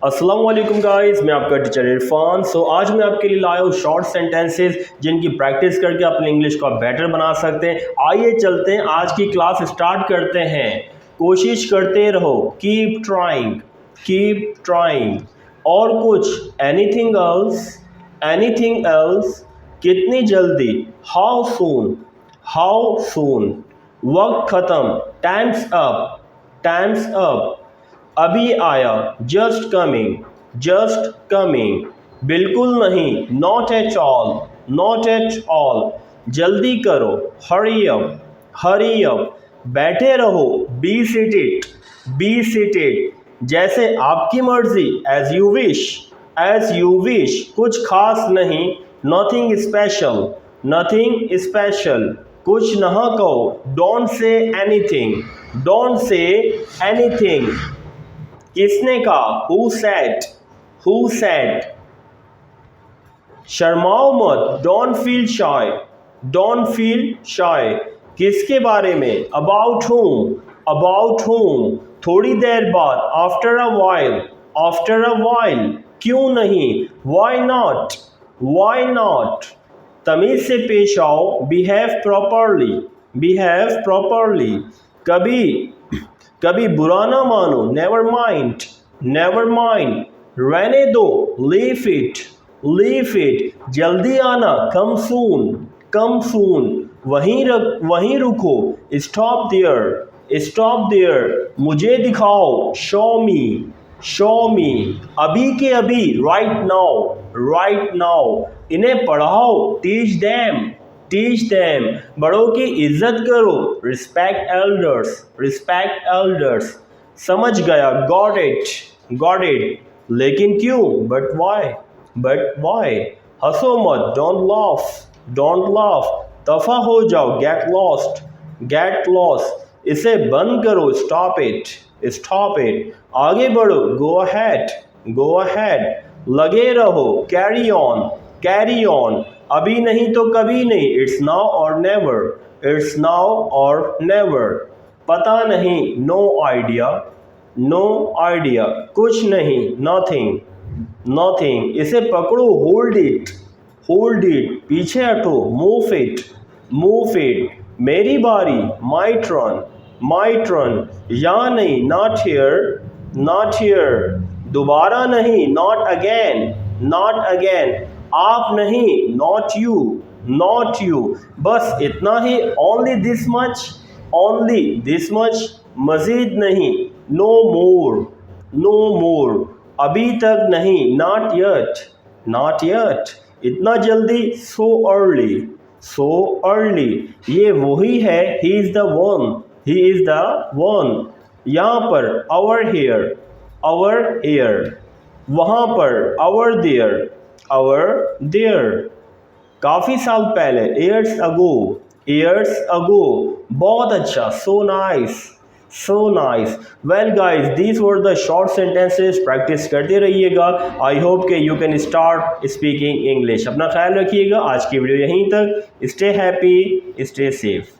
अस्सलाम वालेकुम गाइस, मैं आपका टीचर इरफान। आज मैं आपके लिए लाया हूँ शॉर्ट सेंटेंसेस जिनकी प्रैक्टिस करके अपने इंग्लिश को बेटर बना सकते हैं। आइए चलते हैं, आज की क्लास स्टार्ट करते हैं। कोशिश करते रहो, कीप ट्राइंग, कीप ट्राइंग। और कुछ, एनीथिंग एल्स, एनीथिंग एल्स। कितनी जल्दी, हाउ सून, हाउ सून। वक्त ख़त्म, टाइम्स अप, टाइम्स अप। अभी आया, जस्ट कमिंग, जस्ट कमिंग। बिल्कुल नहीं, not at all, not at all. जल्दी करो, हरी अप, हरी अप। बैठे रहो, बी सीटेड, बी सीटेड। जैसे आपकी मर्जी, as you wish, as you wish. कुछ खास नहीं, नथिंग स्पेशल, नथिंग स्पेशल। कुछ ना कहो, don't say anything, don't say anything. किसने कहा, हु सेड, हु सेड। शर्माओ मत, don't feel shy, don't feel shy. किसके बारे में, अबाउट हुम, अबाउट हुम। थोड़ी देर बाद, after a while, after a while. क्यों नहीं, व्हाई नॉट, व्हाई नॉट। तमीज से पेश आओ, बिहेव प्रॉपरली, बिहेव प्रॉपरली। कभी कभी बुरा ना मानो, नेवर माइंड, नेवर माइंड। रहने दो, लीव इट, लीव इट। जल्दी आना, कम सून, कम सून। वहीं रुको, स्टॉप देयर, स्टॉप देयर। मुझे दिखाओ, शो मी, शो मी। अभी के अभी, राइट नाउ, राइट नाउ। इन्हें पढ़ाओ, टीच देम, टीच देम। बड़ों की इज्जत करो, रिस्पेक्ट एल्डर्स, रिस्पेक्ट एल्डर्स। समझ गया, गॉट इट, गॉट इट। लेकिन क्यों, बट वाई, बट वाई। हंसो मत, डोंट लाफ, डोंट लाफ। दफा हो जाओ, गेट लॉस्ट, गेट लॉस्ट। इसे बंद करो, स्टॉप इट, स्टॉप इट। आगे बढ़ो, गो अहेड, गो अहेड। लगे रहो, कैरी ऑन, कैरी ऑन। अभी नहीं तो कभी नहीं, इट्स नाउ और नेवर, इट्स नाउ और नेवर। पता नहीं, नो आइडिया, नो आइडिया। कुछ नहीं, नथिंग, नथिंग। इसे पकड़ो, होल्ड इट, होल्ड इट। पीछे हटो, मूव इट, मूव इट। मेरी बारी, माई टर्न, माई टर्न। यहाँ नहीं, नॉट हियर, नॉट हियर। दोबारा नहीं, नॉट अगेन, नॉट अगेन। आप नहीं, नॉट यू, नॉट यू। बस इतना ही, only this much, only this much. मजीद नहीं, नो मोर, नो मोर। अभी तक नहीं, नॉट येट, नॉट येट। इतना जल्दी, सो अर्ली, सो अर्ली। ये वही है, he is the one, he is the one. यहाँ पर, आवर हेयर, आवर हेयर। वहाँ पर, आवर देयर, आवर देयर। काफी साल पहले, ईयर्स अगो, ईयर्स अगो। बहुत अच्छा, so nice, so nice. Well guys, these were the short sentences. Practice करते रहिएगा। आई होप के you can start speaking English. अपना ख्याल रखिएगा। आज की वीडियो यहीं तक। Stay happy, stay safe.